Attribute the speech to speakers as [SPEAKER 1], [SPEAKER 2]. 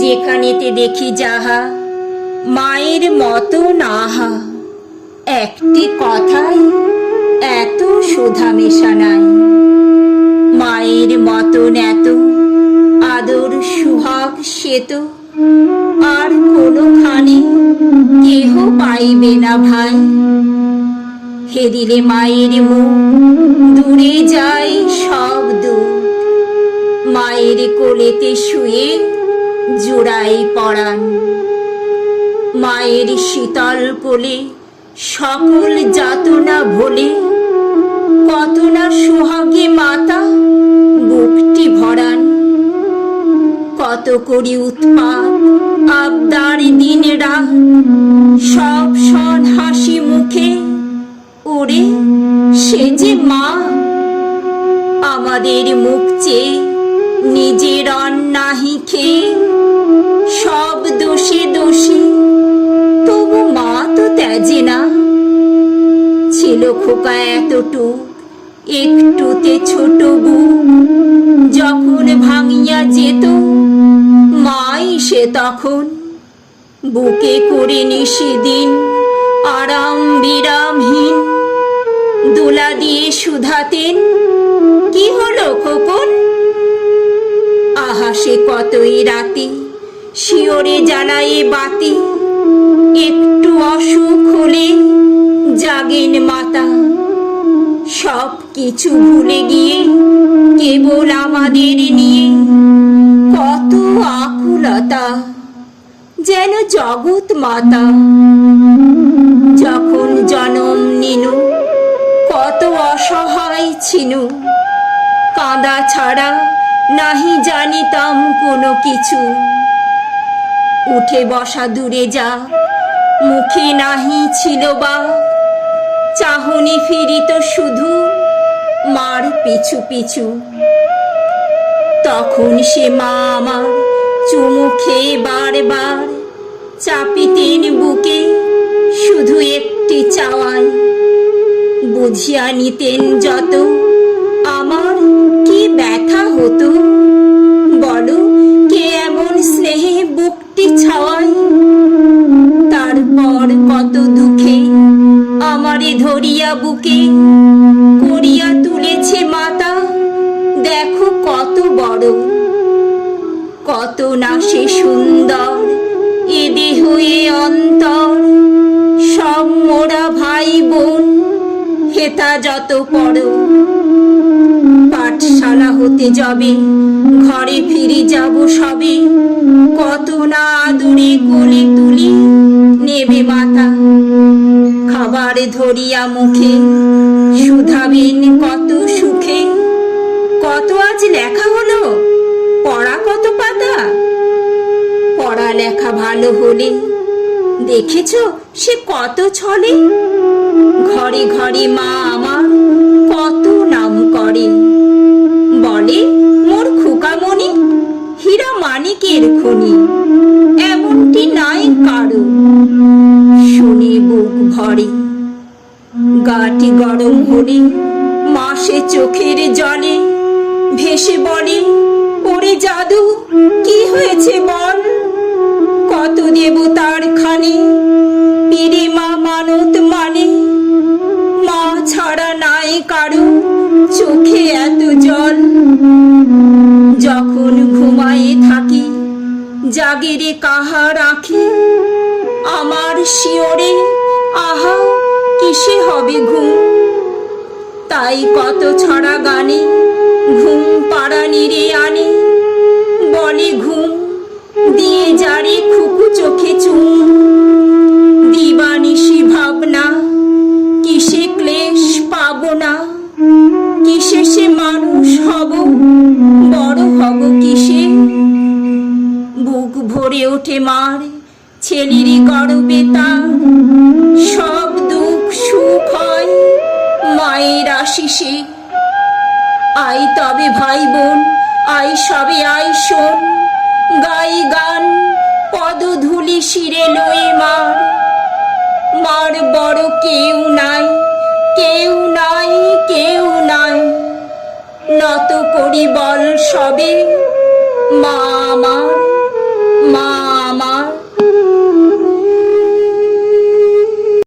[SPEAKER 1] যেখানেতে দেখি যাহা মায়ের মতো নাহা, একটি কথায় এত সুধা মেশা নাই। মায়ের মতন এত আদর সুহাগ শ্বেত আর কোনোখানে কেহ পাইবে না ভাই। হেরিলে মায়ের মুখ দূরে যায় সব দূর, মায়ের কোলেতে শুয়ে জোড়াই পরাণ। মায়ের শীতল কোলে সকল যাতনা ভোলে, কত না সোহাগে মাতা বুকটি ভরান। কত করি উৎপাত আবদার দিন রাত, সব সন হাসি মুখে ওরে সে যে মা। আমাদের মুখ চেয়ে নিজের অন্নাহি খেয়ে সব দোষে দোষী, তবু মা তো ত্যাজে না। ছিল খোকা এতটুক একটুতে ছোট বুক, যখন ভাঙিয়া যেত মাই সে তখন বুকে করে নিশিদিন আরাম বিরামহীন। দোলা দিয়ে শুধাতেন, কি হলো খোকন? আহা সে কতই রাতে শিওরে জ্বালায় বাতি, একটু অসুখ হলে জাগেন মাতা। সব কিছু ভুলে গিয়ে কেবল আমাদের নিয়ে কত আকুলতা, যেন জগৎ মাতা। যখন জনম নিনু কত অসহায় ছিনু, কাঁদা ছাড়া নাহি জানিতাম কোনো কিছু। উঠে বসা দূরে যা, মুখে নাহি ছিল বা চাহনি ফিরিত শুধু মার পিছু পিছু। তখন সে মা আমার চুমু খেয়ে বারবার চাপিতেন বুকে শুধু একটি চাওয়ায়। বুঝিয়া নিতেন যত আমার কি ব্যথা হতো, বলো কে এমন স্নেহে বুকটি ছাওয়ায়। তারপর কত দুঃখে আমারে ধরিয়া বুকে করিয়া তুলেছে মাতা, দেখো কত বড়। কত না সে সুন্দর এ দেহ এ অন্তর, সব মোরা ভাই বোন হেতা যত পড়। পাঠশালা হতে যাবে ঘরে ফিরে যাব সবে, কত না আদরে কোলে তুলি নেবে মাতা। খাবার ধরিয়া মুখে শুধাবেন কত সুখে, কত আজ লেখা হলো পড়া কত পাতা। পড়া লেখা ভালো হলে দেখেছ সে কত ছলে, ঘরে ঘরে মা আমার কত নাম করে। বলে মোর খোকামণি হীরা মানিকের খনি, এমনটি নাই কারো। শুনে বুক ভরে, গাটি গরম হলে মাসে চোখের জলে ভেসে বলে, ওরে জাদু কি হয়েছে বল। কত দেবতার খানে পীরে মা মানত মানে, মা ছাড়া নাই কারো চোখে এত জল। যখন ঘুমায়ে থাকি জাগেরে কাহার আঁখি, আমার শিওরে আহা কিসে হবে ঘুম। তাই কত ছড়া গানে ঘুম পাড়ানিরে আনে, বলে ঘুম দিয়ে যারে খুকু চোখে চুম। দিবানিশি ভাবনা কিসে ক্লেশ পাব না, কিসে সে মানুষ হব বড় হব কিসে। বুক ভরে ওঠে মার ছেলেরই গর্বে তার, সব দুঃখ সুখ হয় মায়ের আশিসে। আই তবে ভাই বোন আই সবে আই শোন, গাই গান পদধূলি শিরে লয়ে মার। মার বড় কেউ নাই কেউ নাই কেউ নাই, নত করি বল সবে মা আমার